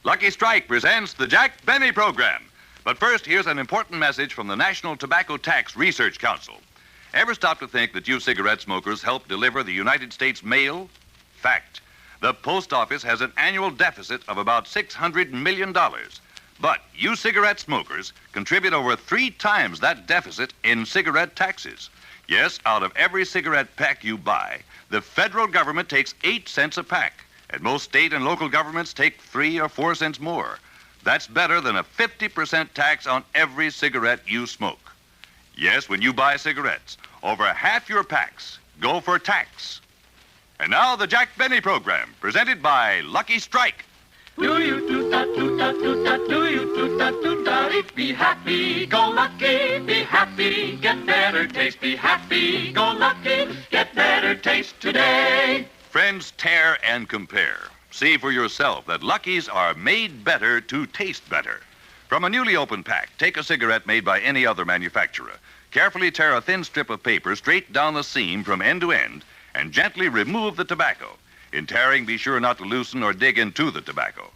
Lucky Strike presents the Jack Benny program. But first, here's an important message from the National Tobacco Tax Research Council. Ever stop to think that you cigarette smokers help deliver the United States mail? Fact. The post office has an annual deficit of about $600 million. But you cigarette smokers contribute over 3 times that deficit in cigarette taxes. Yes, out of every cigarette pack you buy, the federal government takes 8 cents a pack, and most state and local governments take 3 or 4 cents more. That's better than a 50% tax on every cigarette you smoke. Yes, when you buy cigarettes, over half your packs go for tax. And now the Jack Benny program, presented by Lucky Strike. Do you do-da, do you do-da, be happy, go lucky, be happy, get better taste, be happy, go lucky, get better taste today. Friends, tear and compare. See for yourself that Lucky's are made better to taste better. From a newly opened pack, take a cigarette made by any other manufacturer. Carefully tear a thin strip of paper straight down the seam from end to end and gently remove the tobacco. In tearing, be sure not to loosen or dig into the tobacco.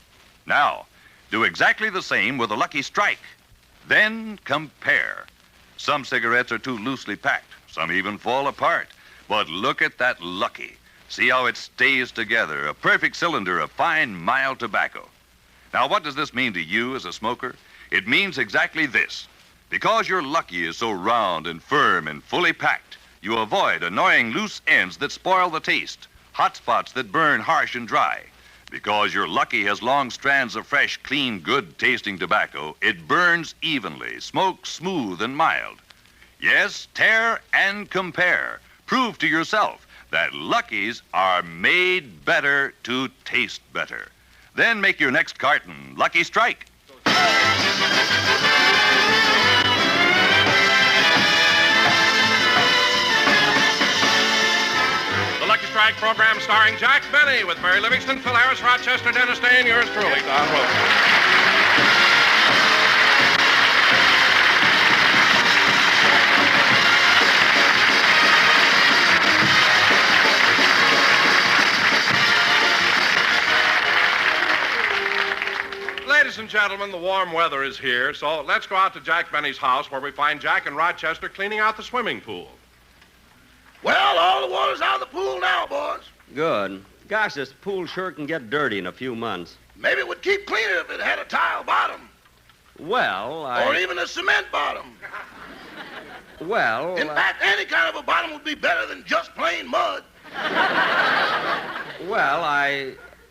Now, do exactly the same with a Lucky Strike. Then compare. Some cigarettes are too loosely packed. Some even fall apart. But look at that Lucky. See how it stays together, a perfect cylinder of fine, mild tobacco. Now, what does this mean to you as a smoker? It means exactly this. Because your Lucky is so round and firm and fully packed, you avoid annoying loose ends that spoil the taste, hot spots that burn harsh and dry. Because your Lucky has long strands of fresh, clean, good-tasting tobacco, it burns evenly, smokes smooth and mild. Yes, tear and compare. Prove to yourself that Lucky's are made better to taste better. Then make your next carton Lucky Strike. The Lucky Strike program starring Jack Benny with Mary Livingston, Phil Harris, Rochester, Dennis Day, and yours truly, Don Wilson. Ladies and gentlemen, the warm weather is here, so let's go out to Jack Benny's house where we find Jack and Rochester cleaning out the swimming pool. Well, all the water's out of the pool now, boys. Good. Gosh, this pool sure can get dirty in a few months. Maybe it would keep cleaner if it had a tile bottom. Well, Or even a cement bottom. Well... In fact, any kind of a bottom would be better than just plain mud. Well,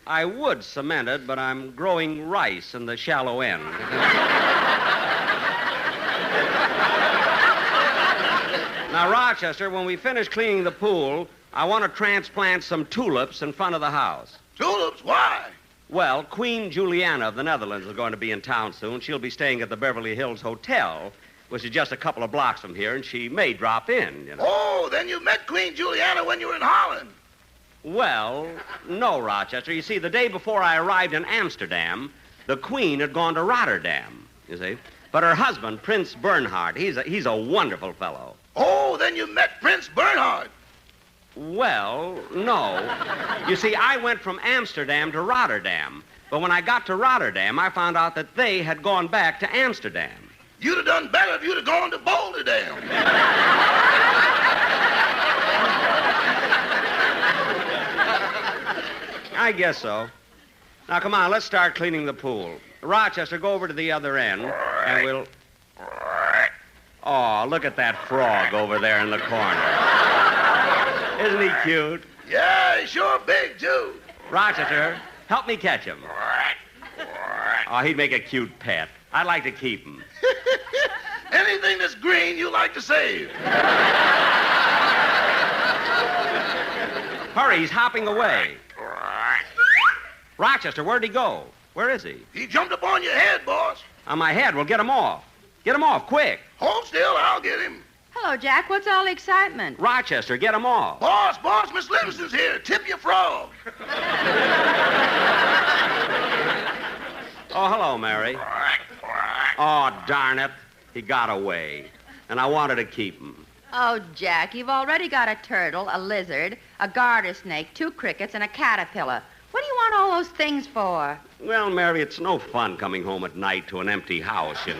I would cement it, but I'm growing rice in the shallow end. Now, Rochester, when we finish cleaning the pool, I want to transplant some tulips in front of the house. Tulips? Why? Well, Queen Juliana of the Netherlands is going to be in town soon. She'll be staying at the Beverly Hills Hotel, which is just a couple of blocks from here, and she may drop in, you know. Oh, then you met Queen Juliana when you were in Holland. Well, no, Rochester. You see, the day before I arrived in Amsterdam, the Queen had gone to Rotterdam, you see. But her husband, Prince Bernhard, he's a wonderful fellow. Oh, then you met Prince Bernhard. Well, no. You see, I went from Amsterdam to Rotterdam. But when I got to Rotterdam, I found out that they had gone back to Amsterdam. You'd have done better if you'd have gone to Boulder Dam. I guess so. Now, come on, let's start cleaning the pool. Rochester, go over to the other end, and we'll... Oh, look at that frog over there in the corner. Isn't he cute? Yeah, he's sure big, too. Rochester, help me catch him. Oh, he'd make a cute pet. I'd like to keep him. Anything that's green, you like to save. Hurry, he's hopping away. Rochester, where'd he go? Where is he? He jumped up on your head, boss. On my head. Well, get him off. Get him off, quick. Hold still, I'll get him. Hello, Jack. What's all the excitement? Rochester, get him off. Boss, Miss Livingston's here. Tip your frog. Oh, hello, Mary. Oh, darn it. He got away. And I wanted to keep him. Oh, Jack, you've already got a turtle, a lizard, a garter snake, 2 crickets, and a caterpillar. What do you want all those things for? Well, Mary, it's no fun coming home at night to an empty house, you know.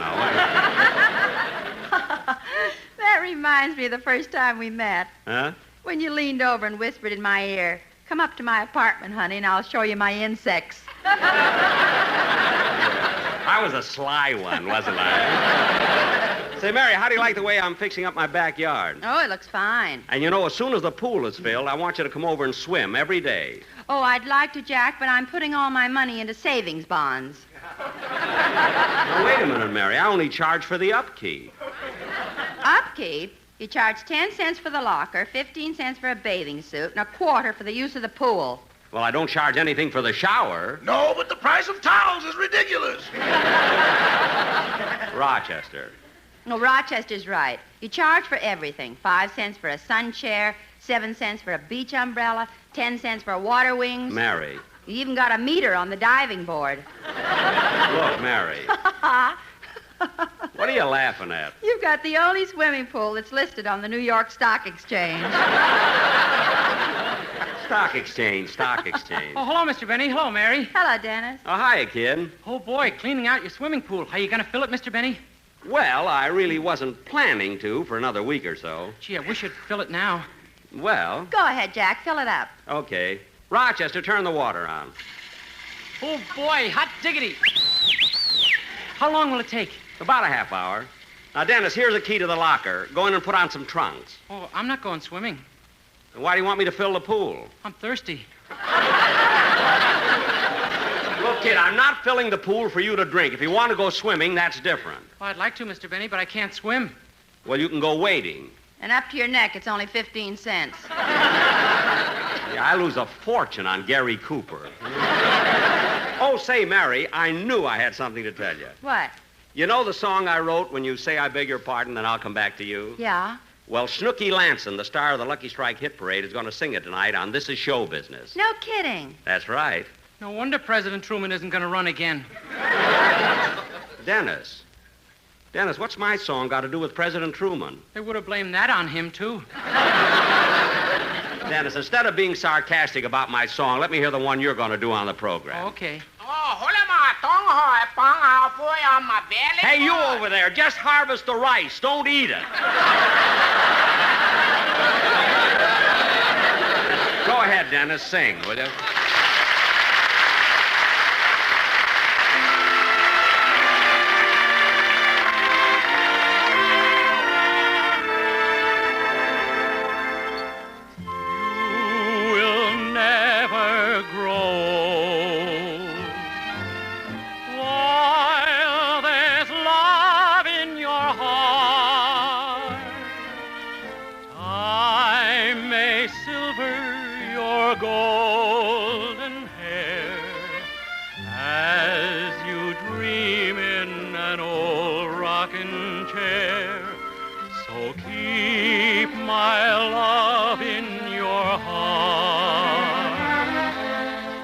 That reminds me of the first time we met. Huh? When you leaned over and whispered in my ear, "Come up to my apartment, honey, and I'll show you my insects." I was a sly one, wasn't I? Say, Mary, how do you like the way I'm fixing up my backyard? Oh, it looks fine. And you know, as soon as the pool is filled, I want you to come over and swim every day. Oh, I'd like to, Jack, but I'm putting all my money into savings bonds. Now, wait a minute, Mary. I only charge for the upkeep. Upkeep? You charge 10 cents for the locker, 15 cents for a bathing suit, and a quarter for the use of the pool. Well, I don't charge anything for the shower. No, but the price of towels is ridiculous. Rochester. No, Rochester's right. You charge for everything. 5 cents for a sun chair, 7 cents for a beach umbrella, 10 cents for water wings. Mary. You even got a meter on the diving board. Look, Mary. What are you laughing at? You've got the only swimming pool that's listed on the New York Stock Exchange. Stock exchange. Oh, hello, Mr. Benny. Hello, Mary. Hello, Dennis. Oh, hiya, kid. Oh, boy, cleaning out your swimming pool. How you going to fill it, Mr. Benny? Well, I really wasn't planning to for another week or so. Gee, I wish you'd fill it now. Well, Go ahead, Jack. Fill it up. okay. Rochester, turn the water on. Oh, boy, hot diggity. How long will it take? About a half hour. Now, Dennis, here's the key to the locker. Go in and put on some trunks. Oh, I'm not going swimming. And why do you want me to fill the pool? I'm thirsty. Look, kid, I'm not filling the pool for you to drink. If you want to go swimming, that's different. Well, I'd like to, Mr. Benny, but I can't swim. Well, you can go wading. And up to your neck, it's only 15 cents. Yeah, I lose a fortune on Gary Cooper. Oh, say, Mary, I knew I had something to tell you. What? You know the song I wrote, When You Say I Beg Your Pardon, Then I'll Come Back to You? Yeah? Well, Snooky Lanson, the star of the Lucky Strike hit parade, is going to sing it tonight on This Is Show Business. No kidding. That's right. No wonder President Truman isn't going to run again. Dennis, what's my song got to do with President Truman? They would have blamed that on him, too. Dennis, instead of being sarcastic about my song, let me hear the one you're going to do on the program. Oh, okay. Hey, you over there, just harvest the rice. Don't eat it. Go ahead, Dennis, sing, will you?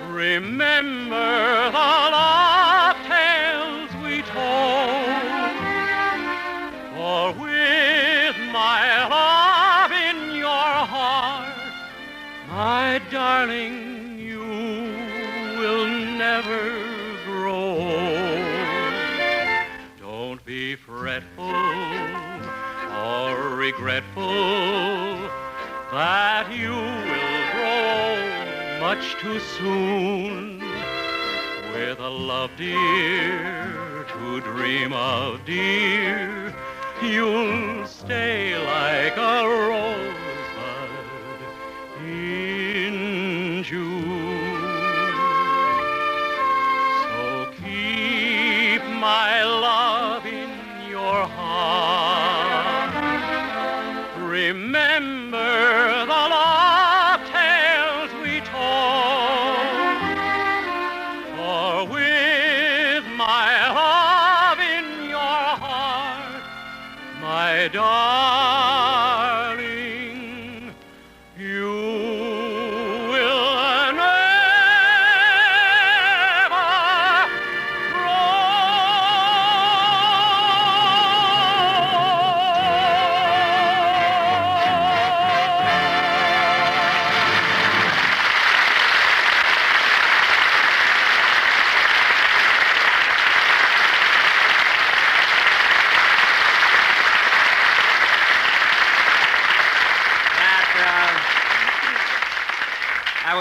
Remember the love tales we told, for with my love in your heart, my darling, you will never grow. Don't be fretful or regretful that you will grow much too soon. With a love, dear, to dream of, dear, you'll stay like a rosebud in June. So keep my love in your heart. Remember the love tales we told, for with my love in your heart, my darling, you will never grow.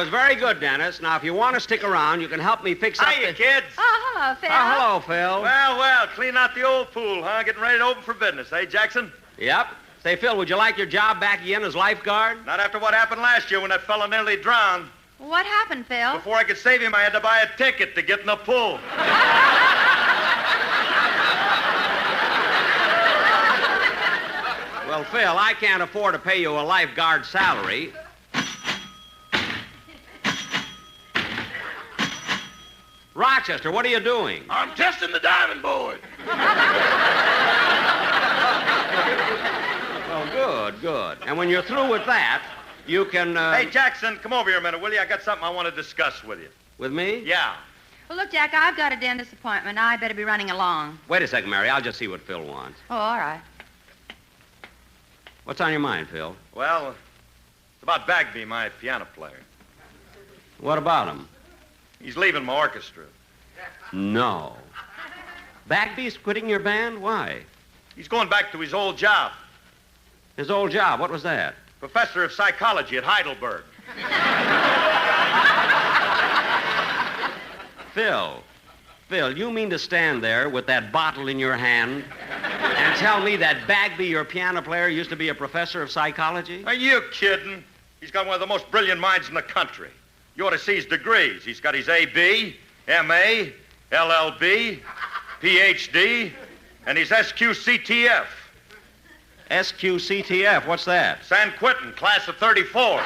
was very good, Dennis. Now, if you want to stick around, you can help me fix up Hiya, kids. Oh, hello, Phil. Oh, hello, Phil. Well, clean out the old pool, huh? Getting ready to open for business, eh, Jackson? Yep. Say, Phil, would you like your job back again as lifeguard? Not after what happened last year when that fella nearly drowned. What happened, Phil? Before I could save him, I had to buy a ticket to get in the pool. Well, Phil, I can't afford to pay you a lifeguard salary. Rochester, what are you doing? I'm testing the diving board. Well, good. And when you're through with that, you can, Hey, Jackson, come over here a minute, will you? I got something I want to discuss with you. With me? Yeah. Well, look, Jack, I've got a dentist appointment. I better be running along. Wait a second, Mary. I'll just see what Phil wants. Oh, all right. What's on your mind, Phil? Well, it's about Bagby, my piano player. What about him? He's leaving my orchestra. No. Bagby's quitting your band? Why? He's going back to his old job. His old job, what was that? Professor of psychology at Heidelberg. Phil, you mean to stand there with that bottle in your hand and tell me that Bagby, your piano player, used to be a professor of psychology? Are you kidding? He's got one of the most brilliant minds in the country. You ought to see his degrees. He's got his A.B., M.A., LL.B., Ph.D., and his SQCTF. SQCTF, what's that? San Quentin, class of 34.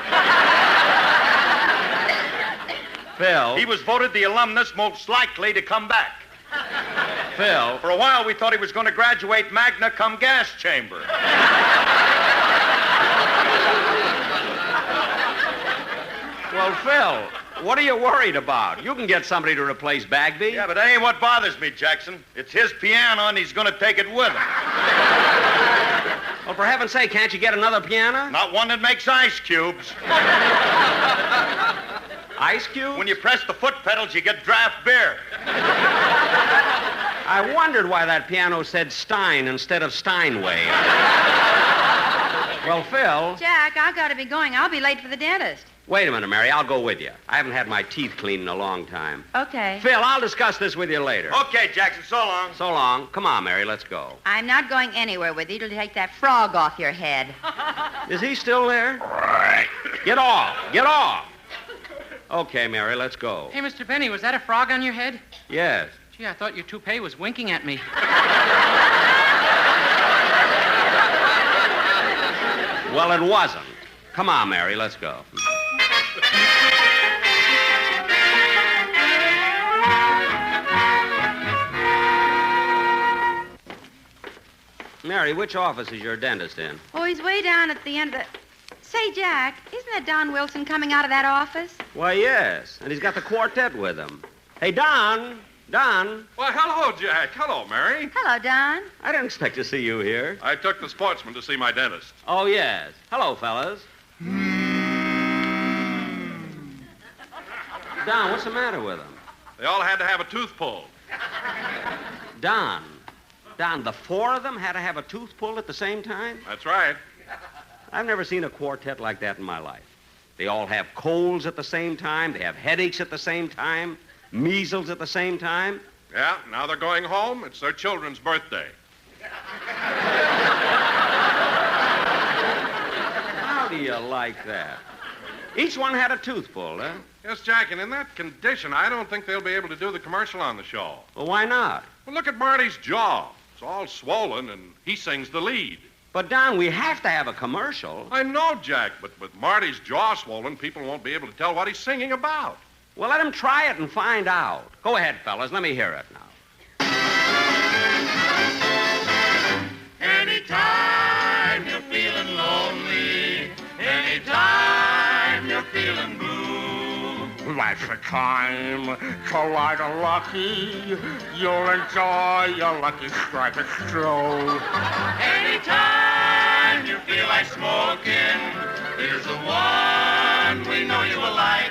Phil. He was voted the alumnus most likely to come back. Phil. For a while, we thought he was going to graduate magna cum gas chamber. Well, Phil, what are you worried about? You can get somebody to replace Bagby. Yeah, but that ain't what bothers me, Jackson. It's his piano, and he's going to take it with him. Well, for heaven's sake, can't you get another piano? Not one that makes ice cubes. Ice cube? When you press the foot pedals, you get draft beer. I wondered why that piano said Stein instead of Steinway. Well, Phil. Jack, I've got to be going. I'll be late for the dentist. Wait a minute, Mary. I'll go with you. I haven't had my teeth cleaned in a long time. Okay. Phil, I'll discuss this with you later. Okay, Jackson, so long. So long. Come on, Mary, let's go. I'm not going anywhere with you to take that frog off your head. Is he still there? Get off. Get off. Okay, Mary, let's go. Hey, Mr. Benny, was that a frog on your head? Yes. Gee, I thought your toupee was winking at me. Well, it wasn't. Come on, Mary, let's go. Mary, which office is your dentist in? Oh, he's way down at the end of the... Say, Jack, isn't that Don Wilson coming out of that office? Why, yes. And he's got the quartet with him. Hey, Don. Don. Well, hello, Jack. Hello, Mary. Hello, Don. I didn't expect to see you here. I took the sportsman to see my dentist. Oh, yes. Hello, fellas. Don, what's the matter with him? They all had to have a tooth pulled. Don, the four of them had to have a tooth pulled at the same time? That's right. I've never seen a quartet like that in my life. They all have colds at the same time. They have headaches at the same time. Measles at the same time. Yeah, now they're going home. It's their children's birthday. How do you like that? Each one had a tooth pulled, huh? Yes, Jack, and in that condition, I don't think they'll be able to do the commercial on the show. Well, why not? Well, look at Marty's jaw. It's all swollen, and he sings the lead. But, Don, we have to have a commercial. I know, Jack, but with Marty's jaw swollen, people won't be able to tell what he's singing about. Well, let him try it and find out. Go ahead, fellas. Let me hear it now. Anytime you're feeling lonely, anytime you're feeling blue, That's the time to ride a lucky. You'll enjoy your lucky strike of stroll. anytime you feel like smoking, here's the one we know you will like.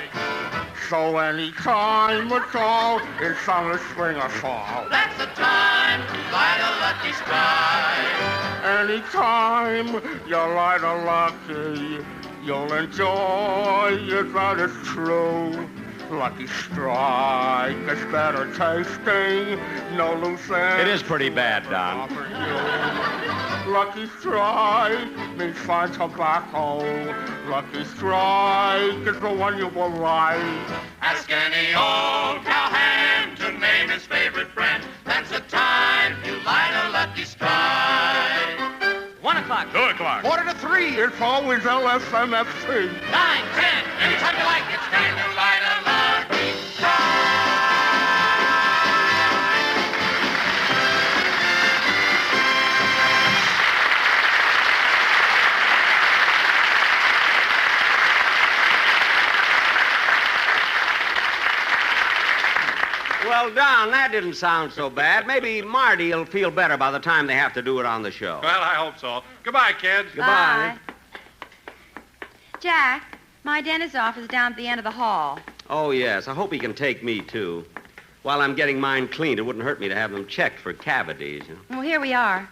So anytime at all, it's on the swing or fall. That's the time to light a lucky strike. Anytime you ride a lucky, You'll enjoy it, that is true. Lucky Strike is better tasting. No loose ends. It is pretty bad, Don. Lucky Strike means fine tobacco. Lucky Strike is the one you will like. Ask any old cowhand to name his favorite brand. That's the time you light a Lucky Strike. 1 o'clock. 2 o'clock. 2:45. It's always LSMFC. 9, 10, anytime you like, it's time to light a Lucky Strike. Well, Don, that didn't sound so bad. Maybe Marty will feel better by the time they have to do it on the show. Well, I hope so. Goodbye, kids. Goodbye. Bye. Jack, my dentist's office is down at the end of the hall. Oh, yes. I hope he can take me, too. While I'm getting mine cleaned, it wouldn't hurt me to have them checked for cavities. Well, here we are.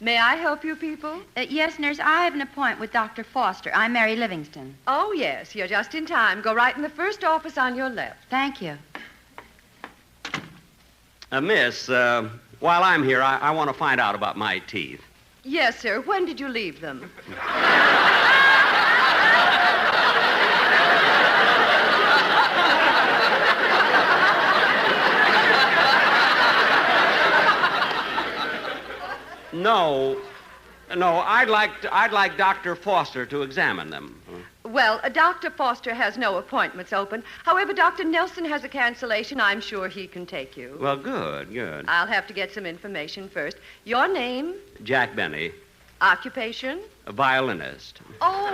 May I help you people? Yes, nurse, I have an appointment with Dr. Foster. I'm Mary Livingston. Oh, yes. You're just in time. Go right in the first office on your left. Thank you. Miss, while I'm here, I want to find out about my teeth. Yes, sir. When did you leave them? No, I'd like Dr. Foster to examine them. Well, Dr. Foster has no appointments open. However, Dr. Nelson has a cancellation. I'm sure he can take you. Well, good. I'll have to get some information first. Your name? Jack Benny, Occupation? a violinist. Oh.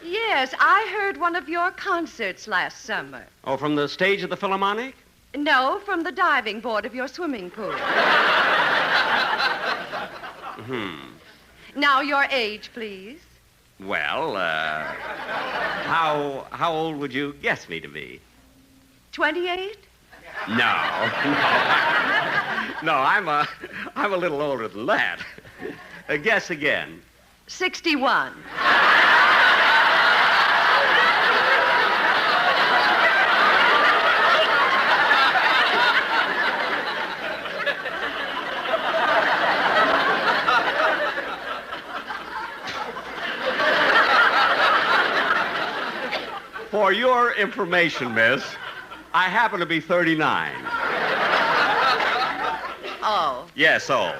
Yes, I heard one of your concerts last summer. Oh, from the stage of the Philharmonic? No, from the diving board of your swimming pool. Now, your age, please. Well, how old would you guess me to be? 28? No. No, I'm a little older than that. Guess again. 61. For your information, miss, I happen to be 39. Oh. Yes, oh.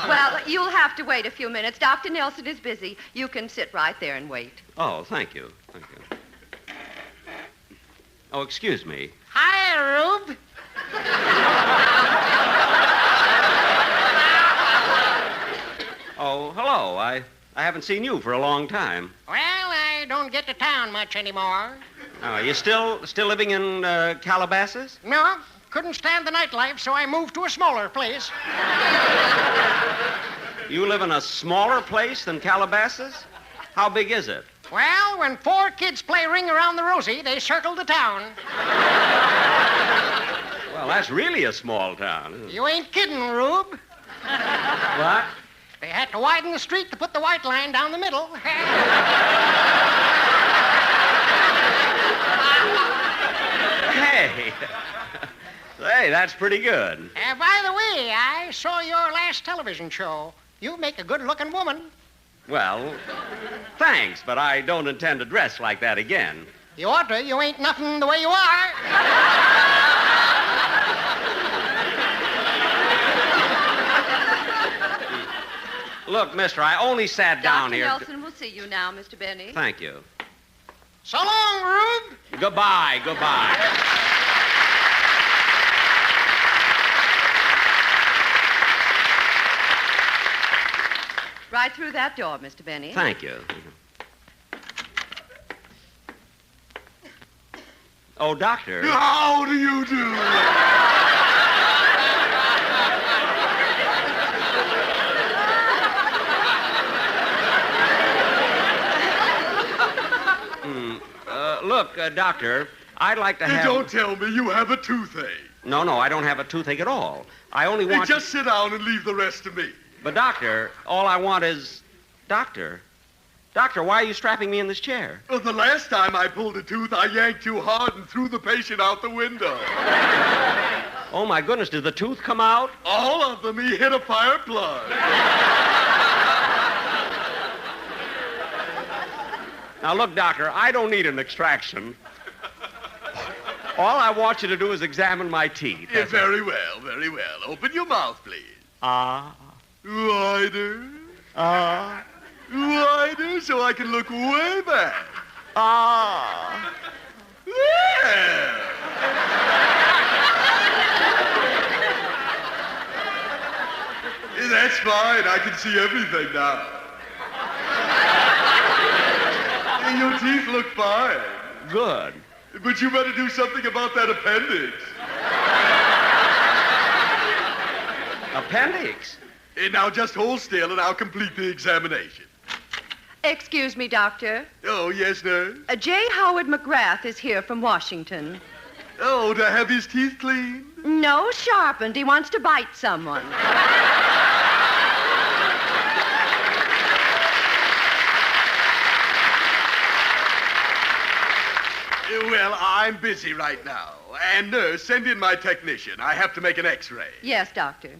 Well, you'll have to wait a few minutes. Dr. Nelson is busy. You can sit right there and wait. Oh, thank you. Thank you. Oh, excuse me. Hi, Rube. Oh, hello. I haven't seen you for a long time. Well, I don't get to town much anymore. Oh, you still living in Calabasas? No, couldn't stand the nightlife, so I moved to a smaller place. You live in a smaller place than Calabasas? How big is it? Well, when 4 kids play Ring Around the Rosie, they circle the town. Well, that's really a small town, isn't it? You ain't kidding, Rube. What? They had to widen the street to put the white line down the middle. Hey. Hey, that's pretty good. By the way, I saw your last television show. You make a good-looking woman. Well, thanks, but I don't intend to dress like that again. You ought to. You ain't nothing the way you are. Look, mister, I only sat down Dr. here. Nelson will see you now, Mr. Benny. Thank you. So long, Rube. Goodbye. Right through that door, Mr. Benny. Thank you. Oh, doctor. How do you do? Look, doctor, I'd like to have... Don't tell me you have a toothache. No, I don't have a toothache at all. I only want... Just sit down and leave the rest to me. But, Doctor, all I want is... Doctor, why are you strapping me in this chair? Well, the last time I pulled a tooth, I yanked too hard and threw the patient out the window. Oh, my goodness, did the tooth come out? All of them. He hit a fire plug. Now, look, Doctor, I don't need an extraction. All I want you to do is examine my teeth. Yeah, very well, very well. Open your mouth, please. Wider. Wider so I can look way back. There. That's fine. I can see everything now. Your teeth look fine. Good. But you better do something about that appendix. Appendix? Now just hold still and I'll complete the examination. Excuse me, Doctor. Oh, yes, nurse? J. Howard McGrath is here from Washington. Oh, to have his teeth cleaned? No, sharpened. He wants to bite someone. Well, I'm busy right now. And, nurse, send in my technician. I have to make an x-ray. Yes, Doctor.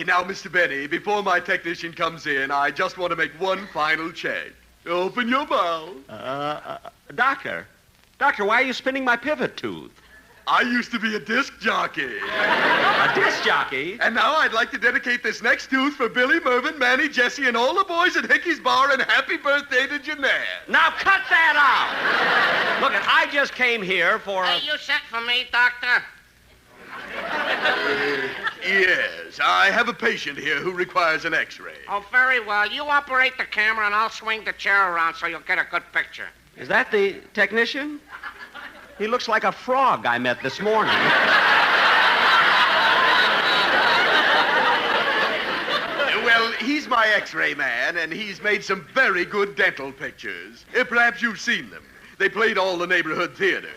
Now, Mr. Benny, before my technician comes in, I just want to make one final check. Open your mouth. Doctor, why are you spinning my pivot tooth? I used to be a disc jockey. A disc jockey? And now I'd like to dedicate this next tooth for Billy, Mervyn, Manny, Jesse, and all the boys at Hickey's Bar, and happy birthday to Jeanette. Now cut that out! Look, I just came here for... You sent for me, Doctor? Yes, I have a patient here who requires an x-ray. Oh, very well. You operate the camera, and I'll swing the chair around so you'll get a good picture. Is that the technician? He looks like a frog I met this morning. Well, he's my x-ray man, and he's made some very good dental pictures. Perhaps you've seen them. They played all the neighborhood theaters.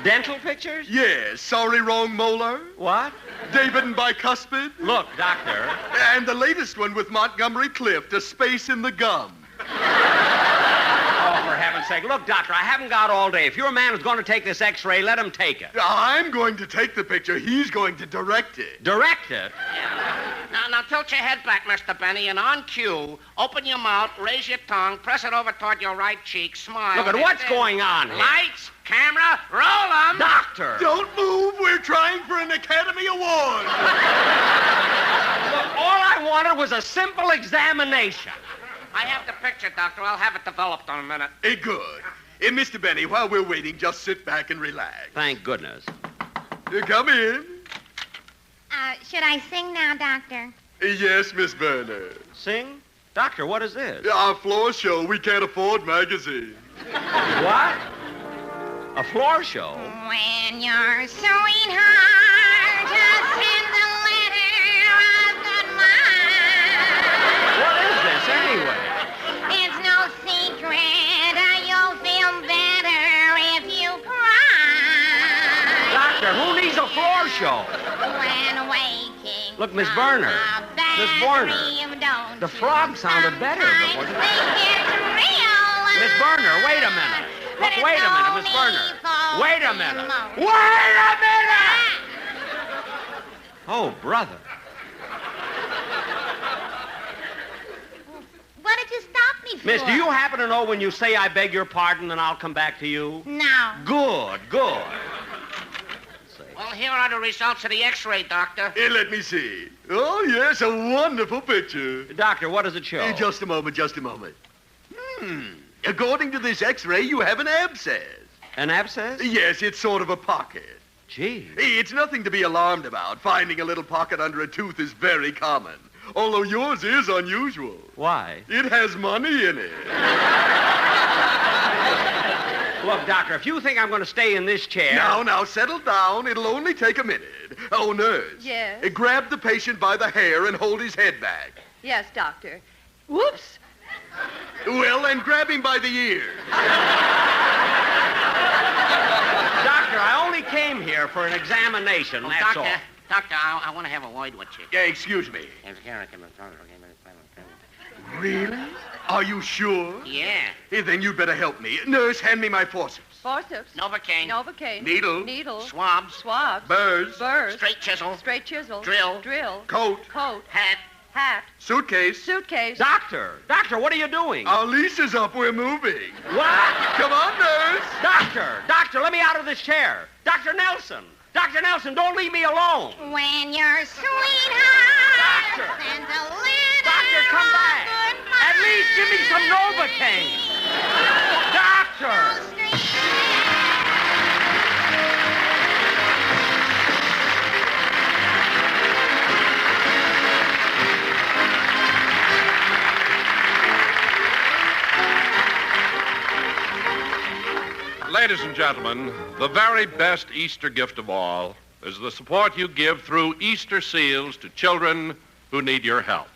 Dental pictures? Yes, Sorry Wrong Molar. What? David and Bicuspid. Look, Doctor. And the latest one with Montgomery Clift, A Space in the Gum. Oh, for heaven's sake. Look, Doctor, I haven't got all day. If your man is going to take this x-ray, let him take it. I'm going to take the picture. He's going to direct it. Direct it? Now tilt your head back, Mr. Benny, and on cue, open your mouth, raise your tongue, press it over toward your right cheek, smile. Look at what's going on here. Lights, camera, roll 'em. Doctor! Don't move. We're trying for an Academy Award. Look, all I wanted was a simple examination. I have the picture, Doctor. I'll have it developed in a minute. Good. Mr. Benny, while we're waiting, just sit back and relax. Thank goodness. Come in. Should I sing now, Doctor? Yes, Miss Berner. Sing? Doctor, what is this? Our floor show. We can't afford magazines. What? A floor show? When your sweetheart just sends a letter of good mind. What is this, anyway? It's no secret you'll feel better if you cry. Doctor, who needs a floor show? When waking Look, Miss Berner. Miss Berner. The frog sounded better before. Miss Berner, wait a minute. Look, wait a minute, Miss Berner. Wait a minute. Wait a minute! Oh, brother. What did you stop me for? Miss, do you happen to know when you say I beg your pardon, then I'll come back to you? No. Good. Well, here are the results of the x-ray, Doctor. Let me see. Oh, yes, a wonderful picture. Doctor, what does it show? Just a moment. According to this x-ray, you have an abscess. An abscess? Yes, it's sort of a pocket. Gee. It's nothing to be alarmed about. Finding a little pocket under a tooth is very common. Although yours is unusual. Why? It has money in it. Look, Doctor, if you think I'm going to stay in this chair... Now, settle down. It'll only take a minute. Oh, nurse. Yes? Grab the patient by the hair and hold his head back. Yes, Doctor. Whoops. Well, then grab him by the ear. Doctor, I only came here for an examination, that's all. Doctor, I want to have a word with you. Yeah, excuse me. Really? Are you sure? Yeah. Hey, then you'd better help me. Nurse, hand me my forceps. Forceps. Novocaine. Novocaine. Needle. Needle. Swabs. Swabs. Burrs. Burrs. Straight chisel. Straight chisel. Drill. Drill. Coat. Coat. Hat. Hat. Suitcase. Suitcase. Doctor, what are you doing? Our lease is up. We're moving. What? Come on, nurse. Doctor, let me out of this chair. Dr. Nelson, don't leave me alone. When your sweetheart Doctor. sends a letter Doctor, come of back. goodbye. At least give me some Novocaine. Doctor. Ladies and gentlemen, the very best Easter gift of all is the support you give through Easter seals to children who need your help.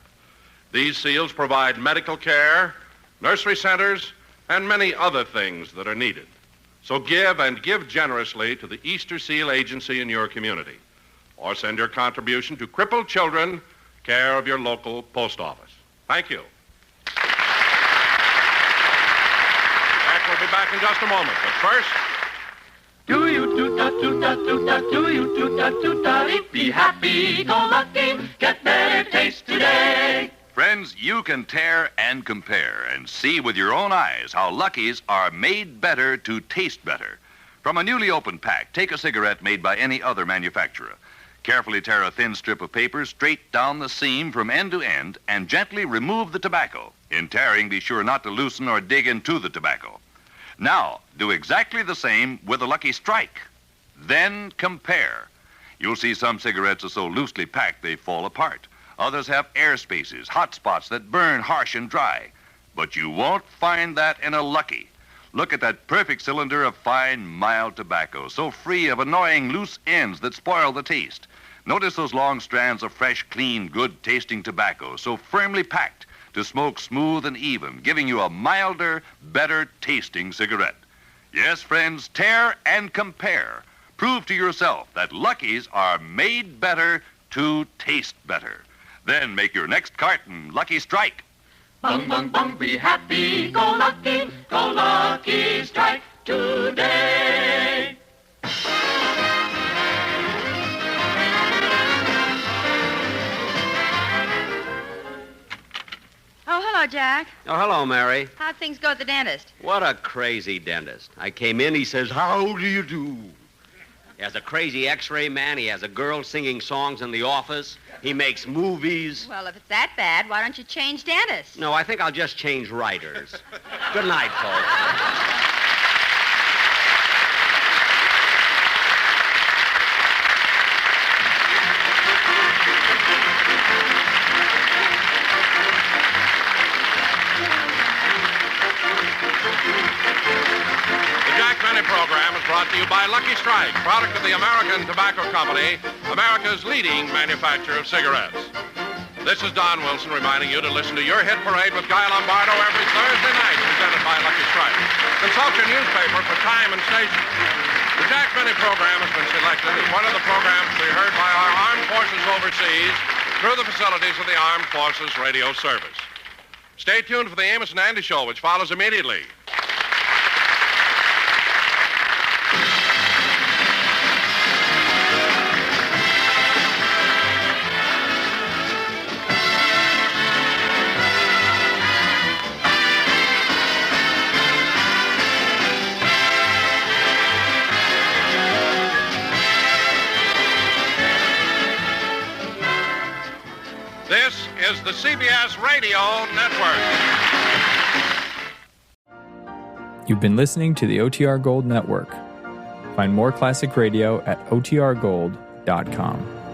These seals provide medical care, nursery centers, and many other things that are needed. So give and give generously to the Easter Seal Agency in your community, or send your contribution to Crippled Children, care of your local post office. Thank you. We'll be back in just a moment, but first... Do you toot-a-toot-a-toot-a, do you toot-a-toot-a, be happy, go lucky, get better taste today. Friends, you can tear and compare and see with your own eyes how Lucky's are made better to taste better. From a newly opened pack, take a cigarette made by any other manufacturer. Carefully tear a thin strip of paper straight down the seam from end to end and gently remove the tobacco. In tearing, be sure not to loosen or dig into the tobacco. Now, do exactly the same with a Lucky Strike. Then compare. You'll see some cigarettes are so loosely packed they fall apart. Others have air spaces, hot spots that burn harsh and dry. But you won't find that in a Lucky. Look at that perfect cylinder of fine, mild tobacco, so free of annoying loose ends that spoil the taste. Notice those long strands of fresh, clean, good-tasting tobacco, so firmly packed to smoke smooth and even, giving you a milder, better-tasting cigarette. Yes, friends, tear and compare. Prove to yourself that Lucky's are made better to taste better. Then make your next carton Lucky Strike. Bung, bung, bung, be happy, go lucky strike today. Oh, hello, Jack. Oh, hello, Mary. How'd things go at the dentist? What a crazy dentist. I came in, he says, how do you do? He has a crazy x-ray man. He has a girl singing songs in the office. He makes movies. Well, if it's that bad, why don't you change dentists? No, I think I'll just change writers. Good night, folks. Program is brought to you by Lucky Strike, product of the American Tobacco Company, America's leading manufacturer of cigarettes. This is Don Wilson reminding you to listen to your hit parade with Guy Lombardo every Thursday night, presented by Lucky Strike. Consult your newspaper for time and station. The Jack Benny program has been selected as one of the programs to be heard by our armed forces overseas through the facilities of the Armed Forces Radio Service. Stay tuned for the Amos and Andy Show, which follows immediately. This is the CBS Radio Network. You've been listening to the OTR Gold Network. Find more classic radio at otrgold.com.